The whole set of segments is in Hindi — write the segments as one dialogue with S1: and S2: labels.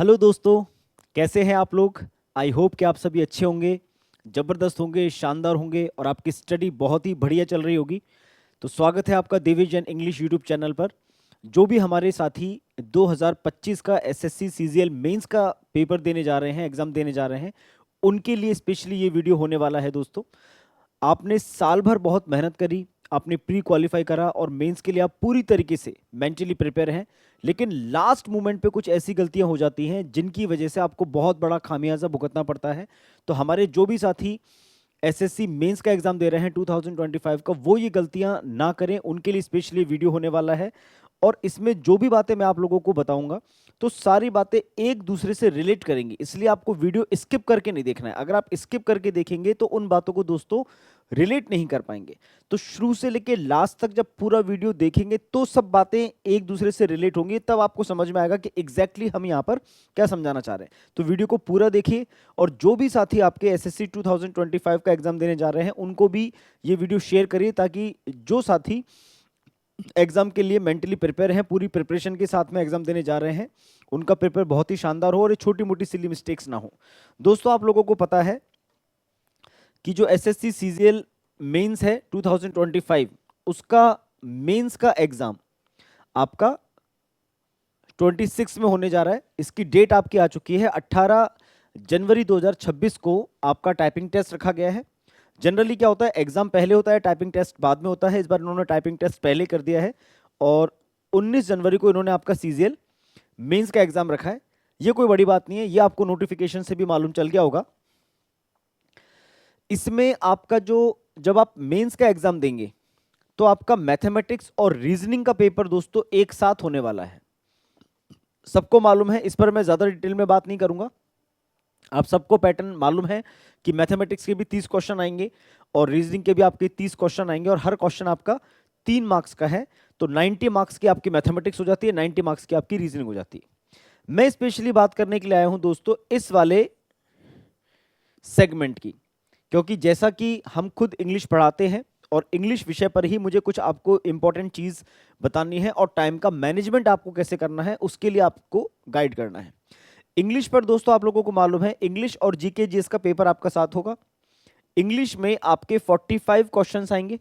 S1: हेलो दोस्तों, कैसे हैं आप लोग। आई होप कि आप सभी अच्छे होंगे, ज़बरदस्त होंगे, शानदार होंगे और आपकी स्टडी बहुत ही बढ़िया चल रही होगी। तो स्वागत है आपका दिविजन इंग्लिश यूट्यूब चैनल पर। जो भी हमारे साथी 2025 का एसएससी सीजीएल मेंस का पेपर देने जा रहे हैं, एग्ज़ाम देने जा रहे हैं, उनके लिए स्पेशली ये वीडियो होने वाला है दोस्तों। आपने साल भर बहुत मेहनत करी, आपने प्री क्वालिफाई करा और मेंस के लिए आप पूरी तरीके से मेंटली प्रिपेयर हैं, लेकिन लास्ट मोमेंट पे कुछ ऐसी गलतियां हो जाती हैं जिनकी वजह से आपको बहुत बड़ा खामियाजा भुगतना पड़ता है। तो हमारे जो भी साथी एसएससी मेंस का एग्जाम दे रहे हैं 2025 का, वो ये गलतियां ना करें, उनके लिए स्पेशली वीडियो होने वाला है। और इसमें जो भी बातें मैं आप लोगों को बताऊंगा तो सारी बातें एक दूसरे से रिलेट करेंगी, इसलिए आपको वीडियो स्किप करके नहीं देखना है। अगर आप स्किप करके देखेंगे तो उन बातों को दोस्तों रिलेट नहीं कर पाएंगे। तो शुरू से लेके लास्ट तक जब पूरा वीडियो देखेंगे तो सब बातें एक दूसरे से रिलेट होंगी, तब आपको समझ में आएगा कि एग्जैक्टली हम यहाँ पर क्या समझाना चाह रहे हैं। तो वीडियो को पूरा देखिए और जो भी साथी आपके एसएससी 2025 का एग्जाम देने जा रहे हैं उनको भी ये वीडियो शेयर करिए, ताकि जो साथी एग्जाम के लिए मेंटली प्रिपेयर हैं, पूरी प्रिपरेशन के साथ में एग्जाम देने जा रहे हैं, उनका पेपर बहुत ही शानदार हो और ये छोटी मोटी सिली मिस्टेक्स ना हो। दोस्तों, आप लोगों को पता है कि जो एसएससी सीजीएल मेंस है 2025, उसका मेंस का एग्जाम आपका 26 में होने जा रहा है। इसकी डेट आपकी आ चुकी है 18 जनवरी 2026 को आपका टाइपिंग टेस्ट रखा गया है। जनरली क्या होता है, एग्जाम पहले होता है, टाइपिंग टेस्ट बाद में होता है। इस बार इन्होंने टाइपिंग टेस्ट पहले कर दिया है और 19 जनवरी को इन्होंने आपका सीजीएल मेंस का एग्जाम रखा है। ये कोई बड़ी बात नहीं है, ये आपको नोटिफिकेशन से भी मालूम चल गया होगा। इसमें आपका जो जब आप मेंस का एग्जाम देंगे तो आपका मैथमेटिक्स और रीजनिंग का पेपर दोस्तों एक साथ होने वाला है। सबको मालूम है, इस पर मैं ज्यादा डिटेल में बात नहीं करूंगा। आप सबको पैटर्न मालूम है कि मैथमेटिक्स के भी 30 क्वेश्चन आएंगे और रीजनिंग के भी आपके 30 क्वेश्चन आएंगे और हर क्वेश्चन आपका 3 मार्क्स का है। तो 90 मार्क्स की आपकी मैथमेटिक्स हो जाती है, 90 मार्क्स की आपकी रीजनिंग हो जाती है। मैं स्पेशली बात करने के लिए आया हूं दोस्तों इस वाले सेगमेंट की, क्योंकि जैसा कि हम खुद इंग्लिश पढ़ाते हैं और इंग्लिश विषय पर ही मुझे कुछ आपको इंपॉर्टेंट चीज बतानी है और टाइम का मैनेजमेंट आपको कैसे करना है उसके लिए आपको गाइड करना है। इंग्लिश पर दोस्तों आप लोगों को मालूम है, इंग्लिश और जीके जीएस का पेपर आपका साथ होगा। इंग्लिश में आपके 45 क्वेश्चंस आएंगे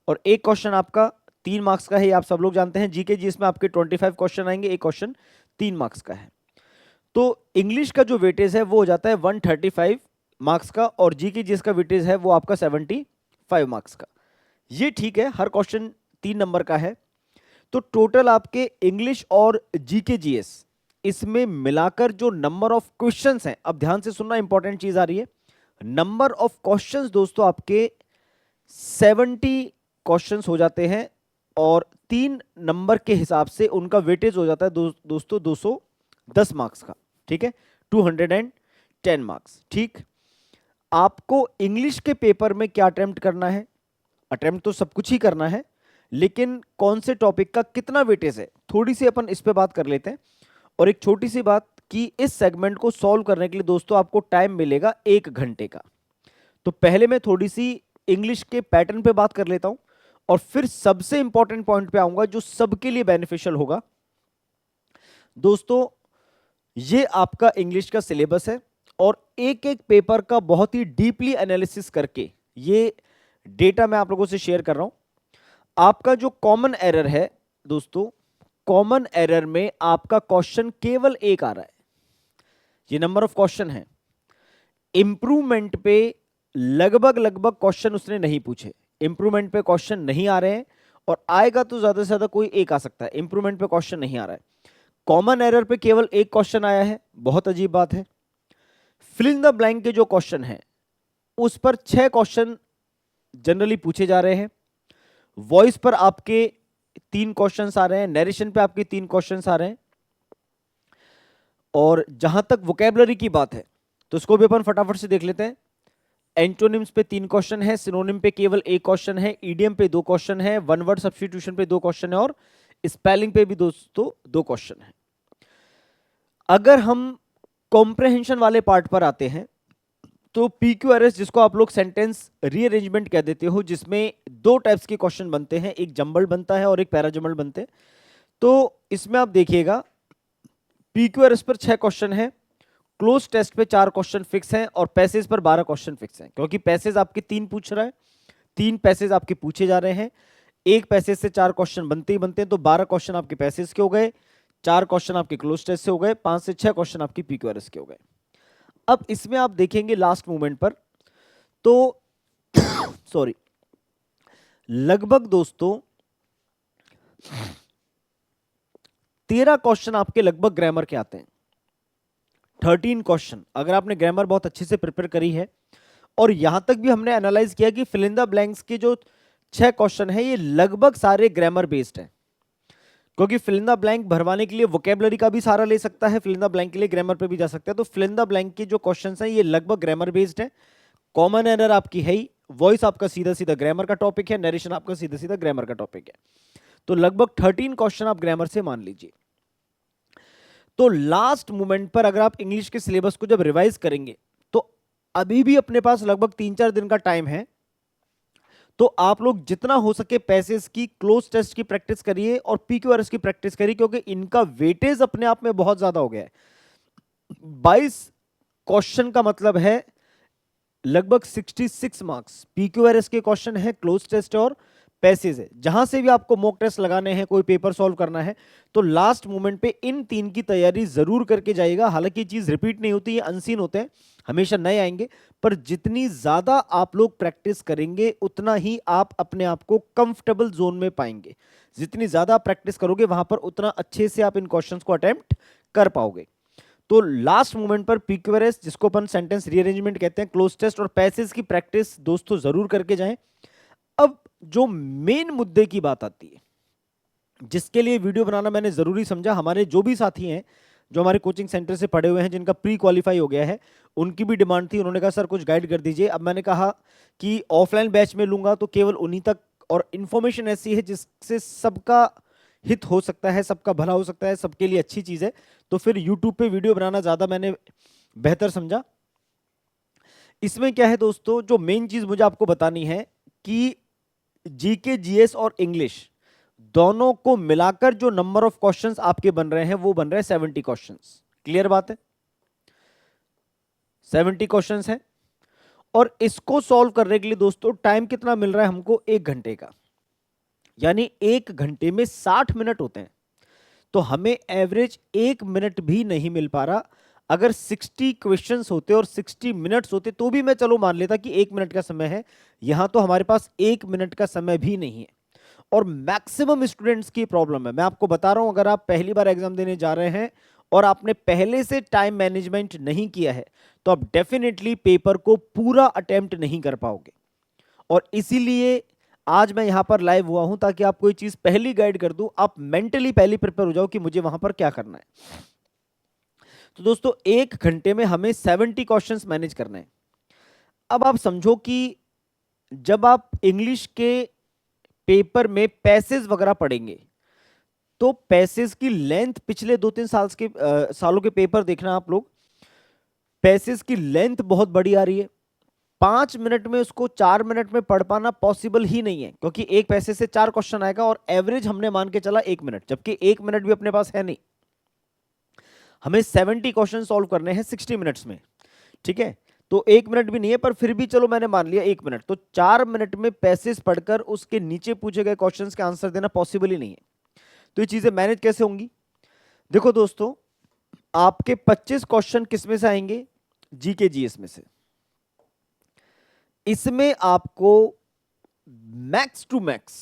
S1: और एक क्वेश्चन आपका 3 मार्क्स का है, ये आप सब लोग जानते हैं। जीके जीएस में आपके 25 क्वेश्चन आएंगे, एक क्वेश्चन 3 मार्क्स का है। तो इंग्लिश का जो वेटेज है वो हो जाता है 135 मार्क्स का और जीके जीएस का वेटेज है वो आपका 75 मार्क्स का। ये ठीक है, हर क्वेश्चन 3 नंबर का है। तो टोटल आपके इंग्लिश और जीके जीएस इसमें मिलाकर जो नंबर ऑफ क्वेश्चंस हैं, अब ध्यान से सुनना, इंपॉर्टेंट चीज आ रही है। नंबर ऑफ क्वेश्चंस दोस्तों आपके 70 क्वेश्चंस हो जाते हैं और 3 नंबर के हिसाब से उनका वेटेज हो जाता है दोस्तों 210 मार्क्स का। ठीक है, 210 मार्क्स। ठीक, आपको इंग्लिश के पेपर में क्या अटेम्प्ट करना है? अटेम्प्ट तो सब कुछ ही करना है, लेकिन कौन से टॉपिक का कितना वेटेज है, थोड़ी सी अपन इस पे बात कर लेते हैं। और एक छोटी सी बात कि इस सेगमेंट को सॉल्व करने के लिए दोस्तों आपको टाइम मिलेगा 1 घंटे का। तो पहले मैं थोड़ी सी इंग्लिश के पैटर्न पे बात कर लेता हूं और फिर सबसे इंपॉर्टेंट पॉइंट पे आऊंगा जो सबके लिए बेनिफिशियल होगा। दोस्तों, ये आपका इंग्लिश का सिलेबस है और एक एक पेपर का बहुत ही डीपली एनालिसिस करके ये डेटा मैं आप लोगों से शेयर कर रहा हूं। आपका जो कॉमन एरर है दोस्तों, कॉमन एरर में आपका क्वेश्चन केवल एक आ रहा है, ये नंबर ऑफ क्वेश्चन है। इंप्रूवमेंट पे लगभग लगभग क्वेश्चन उसने नहीं पूछे, इंप्रूवमेंट पे क्वेश्चन नहीं आ रहे हैं और आएगा तो ज्यादा से ज्यादा कोई एक आ सकता है, इंप्रूवमेंट पे क्वेश्चन नहीं आ रहा है। कॉमन एरर पे केवल एक क्वेश्चन आया है, बहुत अजीब बात है। फिल इन द ब्लैंक के जो क्वेश्चन है उस पर 6 क्वेश्चन जनरली पूछे जा रहे हैं। वॉइस पर आपके 3 क्वेश्चंस आ रहे हैं, नरेशन पे आपके 3 क्वेश्चंस आ रहे हैं। और जहां तक वोकैबुलरी की बात है तो इसको भी अपन फटाफट से देख लेते हैं। एंटोनिम्स पे 3 क्वेश्चन है, सिनोनिम पे केवल 1 क्वेश्चन है, ईडियम पे 2 क्वेश्चन है, वन वर्ड सब्स्टिट्यूशन पे 2 क्वेश्चन है और स्पेलिंग पे भी दोस्तों 2 क्वेश्चन है। अगर हम कॉम्प्रहेंशन वाले पार्ट पर आते हैं तो PQRS, जिसको आप लोग सेंटेंस रीअरेंजमेंट कह देते हो, जिसमें 2 टाइप्स के क्वेश्चन बनते हैं, एक जंबल बनता है और एक पैराजंबल बनते हैं। तो इसमें आप देखिएगा पीक्यूआरएस पर 6 क्वेश्चन है, क्लोज टेस्ट पे 4 क्वेश्चन फिक्स हैं और पैसेज पर 12 क्वेश्चन फिक्स हैं, क्योंकि पैसेज आपके 3 पूछ रहा है, 3 पैसेज आपके पूछे जा रहे हैं, एक पैसेज से 4 क्वेश्चन बनते ही बनते हैं, तो 12 क्वेश्चन आपके पैसेज के हो गए, 4 क्वेश्चन आपके क्लोज टेस्ट से हो गए, 5 से 6 क्वेश्चन आपके पीक्यूआरएस के हो गए। अब इसमें आप देखेंगे लास्ट मोमेंट पर तो सॉरी, लगभग दोस्तों 13 क्वेश्चन आपके लगभग ग्रामर के आते हैं। 13 क्वेश्चन अगर आपने ग्रामर बहुत अच्छे से प्रिपेयर करी है, और यहां तक भी हमने एनालाइज किया कि फिल इन द ब्लैंक्स के जो 6 क्वेश्चन है ये लगभग सारे ग्रामर बेस्ड हैं, क्योंकि फिल इन द ब्लैंक भरवाने के लिए वोकेबलरी का भी सहारा ले सकता है, फिल इन द ब्लैंक के लिए ग्रामर पे भी जा सकता है। तो फिल इन द ब्लैंक के जो क्वेश्चंस हैं ये लगभग ग्रामर बेस्ड है। कॉमन एरर आपकी है ही, वॉइस आपका सीधा सीधा ग्रामर का टॉपिक है, नरेशन आपका सीधा सीधा ग्रामर का टॉपिक है, तो लगभग 13 क्वेश्चन आप ग्रामर से मान लीजिए। तो लास्ट मोमेंट पर अगर आप इंग्लिश के सिलेबस को जब रिवाइज करेंगे तो अभी भी अपने पास लगभग 3-4 दिन का टाइम है, तो आप लोग जितना हो सके पैसेज की, क्लोज टेस्ट की प्रैक्टिस करिए और पीक्यूआरएस की प्रैक्टिस करिए, क्योंकि इनका वेटेज अपने आप में बहुत ज्यादा हो गया है। 22 क्वेश्चन का मतलब है लगभग 66 मार्क्स पीक्यूआरएस के क्वेश्चन है, क्लोज टेस्ट और पैसेज है। जहां से भी आपको मॉक टेस्ट लगाने हैं, कोई पेपर सॉल्व करना है, तो लास्ट मोमेंट पे इन 3 की तैयारी जरूर करके जाइएगा। हालांकि ये चीज रिपीट नहीं होती, ये अनसीन होते हैं, हमेशा नए आएंगे, पर जितनी ज्यादा आप लोग प्रैक्टिस करेंगे उतना ही आप अपने आप को कंफर्टेबल जोन में पाएंगे। जितनी ज्यादा प्रैक्टिस करोगे वहां पर उतना अच्छे से आप इन क्वेश्चंस को अटेम्प्ट कर पाओगे। तो लास्ट मोमेंट पर पीक्यूआरएस, जिसको अपन सेंटेंस रीअरेंजमेंट कहते हैं, क्लोज टेस्ट और पैसेज की प्रैक्टिस दोस्तों जरूर करके जाएं। अब जो मेन मुद्दे की बात आती है, जिसके लिए वीडियो बनाना मैंने जरूरी समझा, हमारे जो भी साथी हैं जो हमारे कोचिंग सेंटर से पढ़े हुए हैं, जिनका प्री क्वालिफाई हो गया है, उनकी भी डिमांड थी। उन्होंने कहा सर कुछ गाइड कर दीजिए। अब मैंने कहा कि ऑफलाइन बैच में लूंगा तो केवल उन्हीं तक, और इन्फॉर्मेशन ऐसी है जिससे सबका हित हो सकता है, सबका भला हो सकता है, सबके लिए अच्छी चीज है, तो फिर यूट्यूब पे वीडियो बनाना ज्यादा मैंने बेहतर समझा। इसमें क्या है दोस्तों, जो मेन चीज मुझे आपको बतानी है कि जीके, जीएस और इंग्लिश दोनों को मिलाकर जो नंबर ऑफ क्वेश्चंस आपके बन रहे हैं वो बन रहे हैं 70 क्वेश्चंस। क्लियर बात है? 70 क्वेश्चंस हैं, और इसको सॉल्व करने के लिए दोस्तों टाइम कितना मिल रहा है हमको? 1 घंटे का, यानी 1 घंटे में 60 मिनट होते हैं, तो हमें एवरेज 1 मिनट भी नहीं मिल पा रहा। अगर 60 क्वेश्चंस होते और 60 मिनट्स होते तो भी मैं चलो मान लेता कि 1 मिनट का समय है, यहां तो हमारे पास 1 मिनट का समय भी नहीं है। और मैक्सिमम स्टूडेंट्स की प्रॉब्लम है, मैं आपको बता रहा हूं, अगर आप पहली बार एग्जाम देने जा रहे हैं और आपने पहले से टाइम मैनेजमेंट नहीं किया है तो आप डेफिनेटली पेपर को पूरा अटेम्प्ट नहीं कर पाओगे। और इसीलिए आज मैं यहां पर लाइव हुआ हूं, ताकि आपको ये चीज पहली गाइड कर दूं, आप मेंटली पहले प्रिपेयर हो जाओ कि मुझे वहां पर क्या करना है। तो दोस्तों 1 घंटे में हमें 70 क्वेश्चंस मैनेज करने हैं। अब आप समझो कि जब आप इंग्लिश के पेपर में पैसेज वगैरह पढ़ेंगे तो पैसेज की लेंथ, पिछले 2-3 सालों के पेपर देखना आप लोग, पैसेज की लेंथ बहुत बड़ी आ रही है। 5 मिनट में उसको 4 मिनट में पढ़ पाना पॉसिबल ही नहीं है, क्योंकि एक पैसेज से 4 क्वेश्चन आएगा और एवरेज हमने मान के चला 1 मिनट, जबकि 1 मिनट भी अपने पास है नहीं। हमें 70 क्वेश्चन सॉल्व करने हैं 60 मिनट्स में, ठीक है? तो 1 मिनट भी नहीं है, पर फिर भी चलो मैंने मान लिया 1 मिनट, तो 4 मिनट में पैसेज पढ़कर उसके नीचे पूछे गए क्वेश्चंस के आंसर देना पॉसिबल ही नहीं है। तो ये चीजें मैनेज कैसे होंगी? देखो दोस्तों, आपके 25 क्वेश्चन किस में से आएंगे? जीके जीएस में से। इसमें आपको मैक्स टू मैक्स,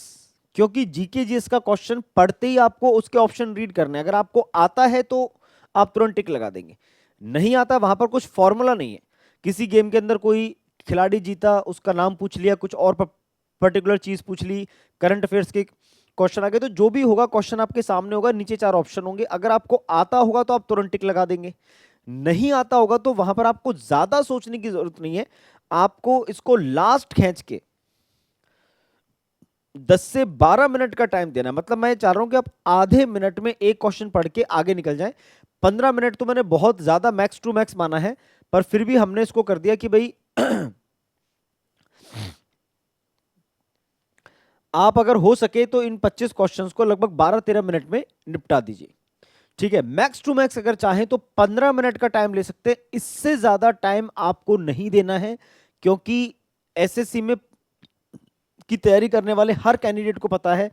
S1: क्योंकि जीके जीएस का क्वेश्चन पढ़ते ही आपको उसके ऑप्शन रीड करने हैं। अगर आपको आता है तो आप तुरंत टिक लगा देंगे, नहीं आता वहां पर कुछ फॉर्मूला नहीं है। किसी गेम के अंदर कोई खिलाड़ी जीता, उसका नाम पूछ लिया, कुछ और पर्टिकुलर चीज पूछ ली, करंट अफेयर्स के क्वेश्चन आ गए, तो जो भी होगा क्वेश्चन आपके सामने होगा, नीचे 4 ऑप्शन होंगे। अगर आपको आता होगा तो आप तुरंत टिक लगा देंगे, नहीं आता होगा तो वहां पर आपको ज्यादा सोचने की जरूरत नहीं है। आपको इसको लास्ट खींच के 10 से 12 मिनट का टाइम देना, मतलब मैं चाह रहा हूं कि आप आधे मिनट में एक क्वेश्चन पढ़ के आगे निकल जाएं। 15 मिनट तो मैंने बहुत ज्यादा मैक्स टू मैक्स माना है, पर फिर भी हमने इसको कर दिया कि भाई आप अगर हो सके तो इन 25 क्वेश्चंस को लगभग 12-13 मिनट में निपटा दीजिए। ठीक है, मैक्स टू मैक्स अगर चाहें तो 15 मिनट का टाइम ले सकते हैं, इससे ज्यादा टाइम आपको नहीं देना है, क्योंकि एसएससी में की तैयारी करने वाले हर कैंडिडेट को पता है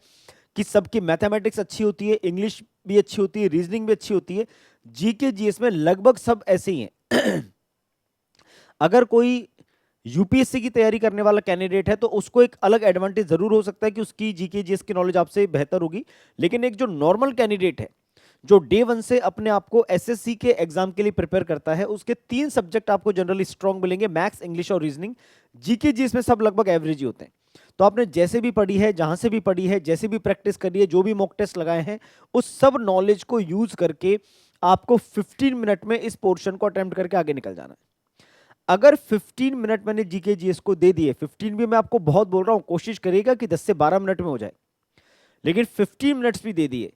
S1: कि सबकी मैथमेटिक्स अच्छी होती है, इंग्लिश भी अच्छी होती है, रीजनिंग भी अच्छी होती है, जीके जीएस में लगभग सब ऐसे ही हैं। अगर कोई यूपीएससी की तैयारी करने वाला कैंडिडेट है तो उसको एक अलग एडवांटेज जरूर हो सकता है कि उसकी जीके जीएस की नॉलेज आपसे बेहतर होगी, लेकिन एक जो नॉर्मल कैंडिडेट है जो डे वन से अपने आप को एसएससी के एग्जाम के लिए प्रिपेयर करता है, उसके 3 सब्जेक्ट आपको जनरली स्ट्रांग मिलेंगे, मैथ्स, इंग्लिश और रीजनिंग। जीके जीएस में सब लगभग एवरेज ही होते हैं। तो आपने जैसे भी पढ़ी है, जहां से भी पढ़ी है, जैसे भी प्रैक्टिस करी है, जो भी मॉक टेस्ट लगाए हैं, उस सब नॉलेज को यूज करके आपको 15 मिनट में इस पोर्शन को अटेम्प्ट करके आगे निकल जाना है। अगर 15 मिनट मैंने जीके जीएस को दे दिए, 15 भी मैं आपको बहुत बोल रहा हूं, कोशिश करिएगा कि 10 से 12 मिनट में हो जाए, लेकिन 15 मिनट्स भी दे दिए।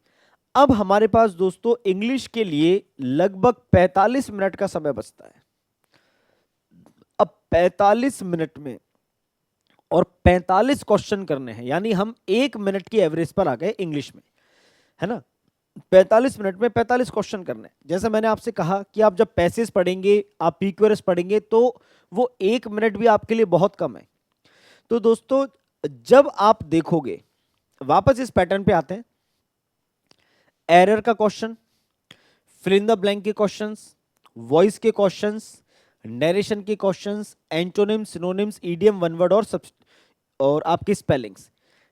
S1: अब हमारे पास दोस्तों इंग्लिश के लिए लगभग 45 मिनट का समय बचता है। अब 45 मिनट में और 45 क्वेश्चन करने हैं, यानी हम 1 मिनट की एवरेज पर आ गए इंग्लिश में, है ना। 45 मिनट में 45 क्वेश्चन करने हैं। जैसा मैंने आपसे कहा कि आप जब पैसेज पढ़ेंगे, आप पीक्यूआरएस पढ़ेंगे, तो वो 1 मिनट भी आपके लिए बहुत कम है। तो दोस्तों जब आप देखोगे, वापस इस पैटर्न पे आते हैं, एरर का question, fill in the blank के क्वेश्चंस, वॉइस के क्वेश्चंस, नरेशन के questions, antonyms, synonyms, idiom, one word और आपकी स्पेलिंग्स,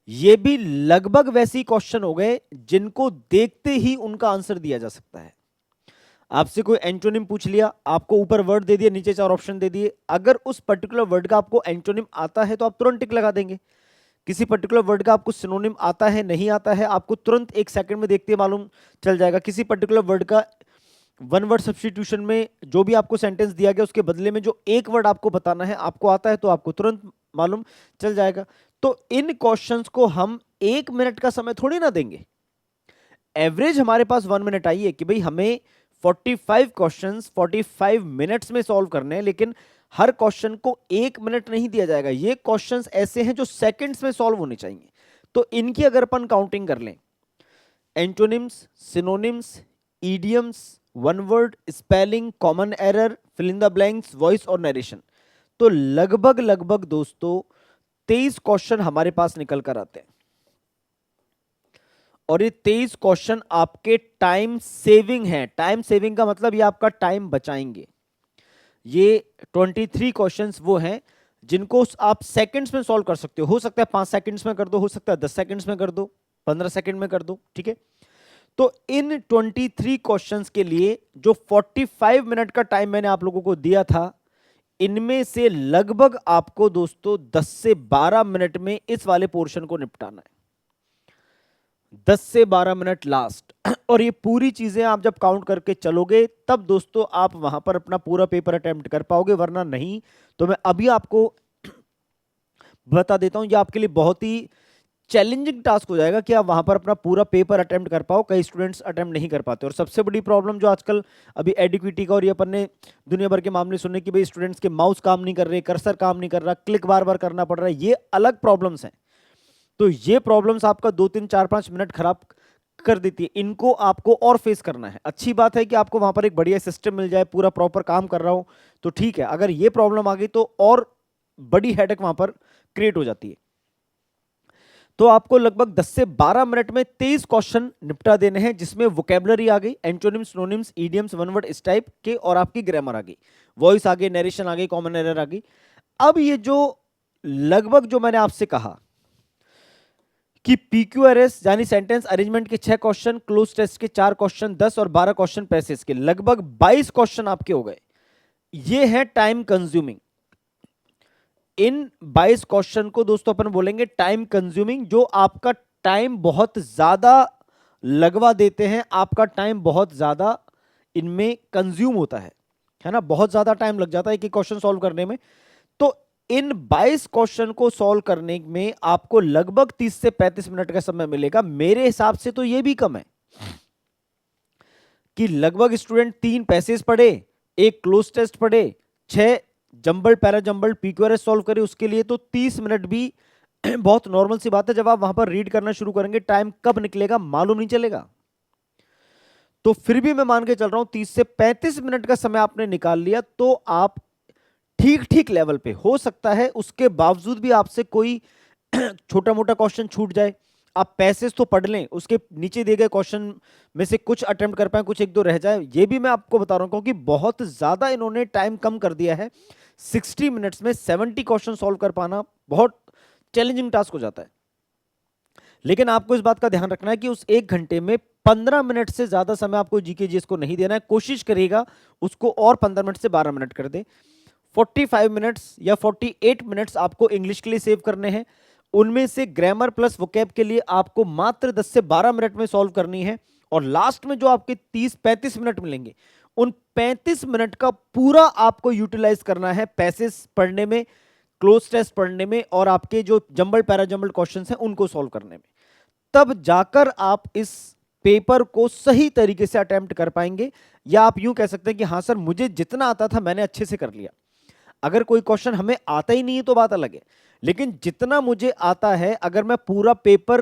S1: ये भी लगभग वैसे ही क्वेश्चन हो गए जिनको देखते ही उनका आंसर दिया जा सकता है। आपसे कोई एंटोनिम पूछ लिया, आपको ऊपर वर्ड दे दिया, नीचे 4 ऑप्शन दे दिए, अगर उस पर्टिकुलर वर्ड का आपको एंटोनिम आता है तो आप तुरंत टिक लगा देंगे। किसी पर्टिकुलर वर्ड का आपको सिनोनिम आता है, नहीं आता है, आपको तुरंत 1 सेकंड में देखते मालूम चल जाएगा। किसी पर्टिकुलर वर्ड का वन वर्ड सब्स्टिट्यूशन में जो भी आपको सेंटेंस दिया गया उसके बदले में जो एक वर्ड आपको बताना है, आपको आता है तो आपको तुरंत मालूम चल जाएगा। तो इन क्वेश्चंस को हम 1 मिनट का समय थोड़ी ना देंगे। एवरेज हमारे पास 1 मिनट आई है कि भाई हमें 45 क्वेश्चंस 45 मिनट्स में सॉल्व करने हैं, लेकिन हर क्वेश्चन को 1 मिनट नहीं दिया जाएगा। ये क्वेश्चंस ऐसे हैं जो सेकंड्स में सॉल्व होने चाहिए। तो इनकी अगर अपन काउंटिंग कर लें, antonyms, synonyms, idioms, one word, spelling, common error, fill in the blanks, voice और नरेशन, तो लगभग लगभग दोस्तों 23 क्वेश्चन हमारे पास निकल कर आते हैं। और ये 23 क्वेश्चन आपके टाइम सेविंग हैं। टाइम सेविंग का मतलब ये आपका टाइम बचाएंगे। ये 23 क्वेश्चंस वो हैं जिनको आप सेकंड्स में सॉल्व कर सकते हो सकता है 5 सेकंड्स में कर दो, हो सकता है 10 सेकंड्स में कर दो, 15 सेकंड में कर दो, ठीक है। तो इन 23 क्वेश्चंस के लिए जो 45 मिनट का टाइम मैंने आप लोगों को दिया था, इनमें से लगभग आपको दोस्तों 10 से 12 मिनट में इस वाले पोर्शन को निपटाना है। 10 से 12 मिनट लास्ट। और ये पूरी चीजें आप जब काउंट करके चलोगे तब दोस्तों आप वहां पर अपना पूरा पेपर अटेम्प्ट कर पाओगे, वरना नहीं। तो मैं अभी आपको बता देता हूं, ये आपके लिए बहुत ही चैलेंजिंग टास्क हो जाएगा कि आप वहां पर अपना पूरा पेपर अटेम्प्ट कर पाओ। कई स्टूडेंट्स अटेम्प्ट नहीं कर पाते। और सबसे बड़ी प्रॉब्लम जो आजकल अभी एडिक्विटी का और ये अपन ने दुनिया भर के मामले सुने कि भाई स्टूडेंट्स के माउस काम नहीं कर रहे, कर्सर काम नहीं कर रहा, क्लिक बार बार करना पड़ रहा है, ये अलग प्रॉब्लम्स हैं। तो ये प्रॉब्लम्स आपका 2 3 4 5 मिनट खराब कर देती है, इनको आपको और फेस करना है। अच्छी बात है कि आपको वहां पर एक बढ़िया सिस्टम मिल जाए, पूरा प्रॉपर काम कर रहा हो तो ठीक है। अगर ये प्रॉब्लम आ गई तो और बड़ी हेडेक वहां पर क्रिएट हो जाती है। तो आपको लगभग 10 से 12 मिनट में 23 क्वेश्चन निपटा देने हैं, जिसमें वोकेबलरी आ गई, antonyms, synonyms, idioms, one word, इस टाइप के, और आपकी ग्रामर आ गई, वॉइस आ गई, नरेशन आ गई, कॉमन एरर आ गई। अब ये जो लगभग जो मैंने आपसे कहा कि पीक्यूआरएस यानी सेंटेंस अरेंजमेंट के 6 क्वेश्चन, क्लोज टेस्ट के 4 क्वेश्चन, 10 और 12 क्वेश्चन पैसेज के, लगभग 22 क्वेश्चन आपके हो गए। ये है टाइम कंज्यूमिंग। इन 22 क्वेश्चन को दोस्तों अपन बोलेंगे टाइम कंज्यूमिंग, जो आपका टाइम बहुत ज्यादा लगवा देते हैं, आपका टाइम बहुत ज्यादा इनमें कंज्यूम होता है ना, बहुत ज्यादा टाइम लग जाता है एक क्वेश्चन सॉल्व करने में। तो इन 22 क्वेश्चन को सॉल्व करने में आपको लगभग 30 से 35 मिनट का समय मिलेगा। मेरे हिसाब से तो यह भी कम है कि लगभग स्टूडेंट 3 पैसेज पढ़े, एक क्लोज टेस्ट पढ़े, 6 jumble para jumble PQRS solve करे, उसके लिए तो 30 मिनट भी बहुत नॉर्मल सी बात है। जब आप वहां पर रीड करना शुरू करेंगे टाइम कब निकलेगा मालूम नहीं चलेगा। तो फिर भी मैं मान के चल रहा हूं 30 से 35 मिनट का समय आपने निकाल लिया, तो आप ठीक ठीक लेवल पे। हो सकता है उसके बावजूद भी आपसे कोई छोटा मोटा क्वेश्चन छूट जाए, आप पैसेज तो पढ़ लें, उसके नीचे दिए गए क्वेश्चन में से कुछ अटेम्प्ट कर पाए, कुछ एक दो रह जाए, ये भी मैं आपको बता रहा हूं, क्योंकि बहुत ज्यादा इन्होंने टाइम कम कर दिया है। 60 मिनट्स में 70 क्वेश्चन सॉल्व कर पाना बहुत चैलेंजिंग टास्क हो जाता है। लेकिन आपको इस बात का ध्यान रखना है कि उस 1 घंटे में 15 मिनट से ज्यादा समय आपको जीके जीएस को नहीं देना है। कोशिश करिएगा उसको और 15 मिनट से 12 मिनट कर दे। 45 मिनट्स या 48 मिनट्स आपको इंग्लिश के लिए सेव करने हैं। उनमें से ग्रामर प्लस वोकैब के लिए आपको मात्र 10 से 12 मिनट में सॉल्व करनी है। और लास्ट में जो आपके 30-35 मिनट मिलेंगे, उन 35 मिनट का पूरा आपको यूटिलाइज करना है पैसेज पढ़ने में, क्लोज टेस्ट पढ़ने में, और आपके जो जंबल पैराजंबल क्वेश्चंस हैं उनको सॉल्व करने में। तब जाकर आप इस पेपर को सही तरीके से अटेम्प्ट कर पाएंगे। या आप यूं कह सकते हैं कि हाँ सर, मुझे जितना आता था मैंने अच्छे से कर लिया। अगर कोई क्वेश्चन हमें आता ही नहीं है तो बात अलग है, लेकिन जितना मुझे आता है, अगर मैं पूरा पेपर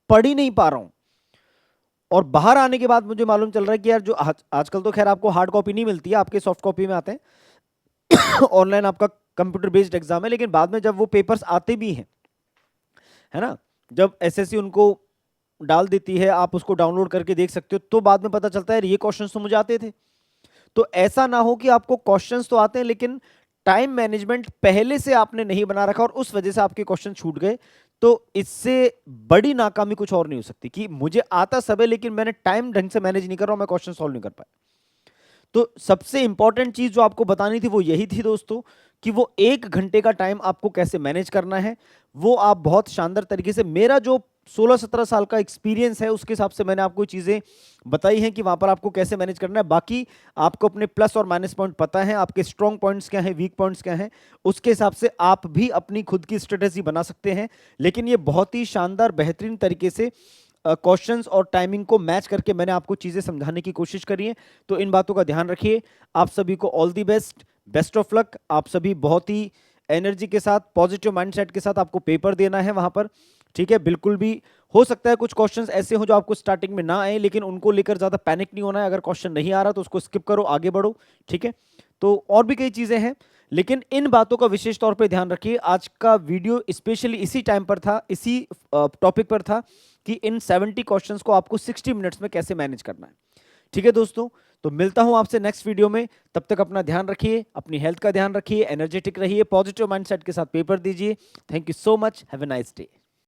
S1: पढ़ ही नहीं पा रहा हूं और बाहर आने के बाद मुझे मालूम चल रहा है कि यार जो आजकल तो खैर आपको हार्ड कॉपी नहीं मिलती है, आपके सॉफ्ट कॉपी में आते हैं ऑनलाइन आपका कंप्यूटर बेस्ड एग्जाम है, लेकिन बाद में जब वो पेपर्स आते भी हैं, है ना, जब एसएससी उनको डाल देती है, आप उसको डाउनलोड करके देख सकते हो, तो बाद में पता चलता है ये क्वेश्चंस तो मुझे आते थे। तो ऐसा ना हो कि आपको क्वेश्चंस तो आते हैं लेकिन टाइम मैनेजमेंट पहले से आपने नहीं बना रखा और उस वजह से आपके क्वेश्चन छूट गए। तो इससे बड़ी नाकामी कुछ और नहीं हो सकती कि मुझे आता सब है लेकिन मैंने टाइम ढंग से मैनेज नहीं कर रहा हूं, मैं क्वेश्चन सॉल्व नहीं कर पाया। तो सबसे इंपॉर्टेंट चीज जो आपको बतानी थी वो यही थी दोस्तों, कि वो 1 घंटे का टाइम आपको कैसे मैनेज करना है, वो आप बहुत शानदार तरीके से, मेरा जो 16-17 साल का एक्सपीरियंस है उसके हिसाब से मैंने आपको चीजें बताई हैं कि वहां पर आपको कैसे मैनेज करना है। बाकी आपको अपने प्लस और माइनस पॉइंट पता है, आपके स्ट्रॉन्ग पॉइंट्स क्या हैं, वीक पॉइंट्स क्या हैं, उसके हिसाब से आप भी अपनी खुद की स्ट्रेटेजी बना सकते हैं। लेकिन ये बहुत ही शानदार बेहतरीन तरीके से क्वेश्चंस और टाइमिंग को मैच करके मैंने आपको चीजें समझाने की कोशिश करी है। तो इन बातों का ध्यान रखिए। आप सभी को all the best, best of luck. आप सभी बहुत ही एनर्जी के साथ, पॉजिटिव माइंडसेट के साथ आपको पेपर देना है वहां पर, ठीक है। बिल्कुल भी हो सकता है कुछ क्वेश्चंस ऐसे हो जो आपको स्टार्टिंग में ना आए, लेकिन उनको लेकर ज्यादा पैनिक नहीं होना है। अगर क्वेश्चन नहीं आ रहा तो उसको स्किप करो, आगे बढ़ो, ठीक है। तो और भी कई चीजें हैं, लेकिन इन बातों का विशेष तौर पे ध्यान रखिए। आज का वीडियो स्पेशली इसी टाइम पर था, इसी टॉपिक पर था कि इन 70 क्वेश्चंस को आपको 60 मिनट्स में कैसे मैनेज करना है, ठीक है दोस्तों। तो मिलता हूं आपसे नेक्स्ट वीडियो में, तब तक अपना ध्यान रखिए, अपनी हेल्थ का ध्यान रखिए, एनर्जेटिक रहिए, पॉजिटिव माइंडसेट के साथ पेपर दीजिए। Thank you so much, have a nice day.